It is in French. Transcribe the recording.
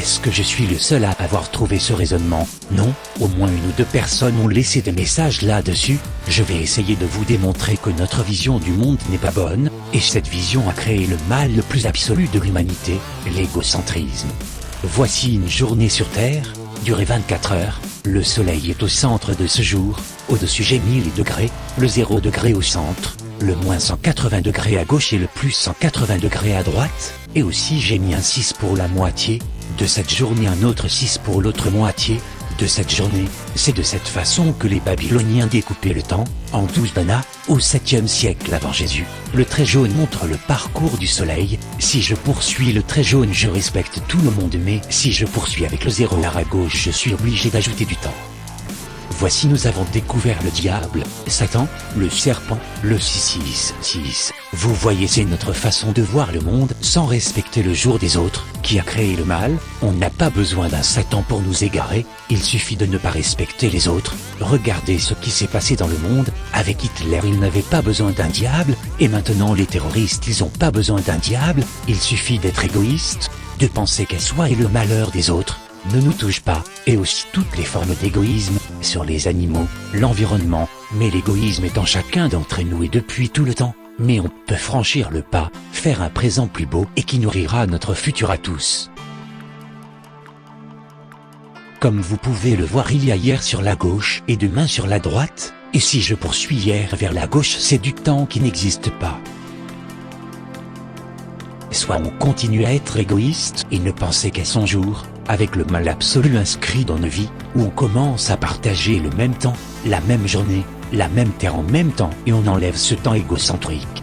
Est-ce que je suis le seul à avoir trouvé ce raisonnement? Non, au moins une ou deux personnes ont laissé des messages là-dessus. Je vais essayer de vous démontrer que notre vision du monde n'est pas bonne, et cette vision a créé le mal le plus absolu de l'humanité, l'égocentrisme. Voici une journée sur Terre, durée 24 heures, le soleil est au centre de ce jour, au-dessus j'ai 1000 degrés, le 0 degré au centre, le moins 180 degrés à gauche et le plus 180 degrés à droite, et aussi j'ai mis un 6 pour la moitié, de cette journée un autre 6 pour l'autre moitié, de cette journée. C'est de cette façon que les Babyloniens découpaient le temps, en 12 banas, au 7e siècle avant Jésus. Le trait jaune montre le parcours du soleil. Si je poursuis le trait jaune, je respecte tout le monde, mais si je poursuis avec le 0 à gauche, je suis obligé d'ajouter du temps. Voici, nous avons découvert le diable, Satan, le serpent, le 666. Vous voyez, c'est notre façon de voir le monde sans respecter le jour des autres, qui a créé le mal. On n'a pas besoin d'un Satan pour nous égarer, il suffit de ne pas respecter les autres. Regardez ce qui s'est passé dans le monde, avec Hitler il n'avait pas besoin d'un diable, et maintenant les terroristes ils n'ont pas besoin d'un diable, il suffit d'être égoïste, de penser qu'à soi et le malheur des autres ne nous touche pas, et aussi toutes les formes d'égoïsme, sur les animaux, l'environnement, mais l'égoïsme est en chacun d'entre nous et depuis tout le temps. Mais on peut franchir le pas, faire un présent plus beau et qui nourrira notre futur à tous. Comme vous pouvez le voir, il y a hier sur la gauche et demain sur la droite, et si je poursuis hier vers la gauche, c'est du temps qui n'existe pas. Soit on continue à être égoïste et ne penser qu'à son jour, avec le mal absolu inscrit dans nos vies, ou on commence à partager le même temps, la même journée, la même terre en même temps, et on enlève ce temps égocentrique.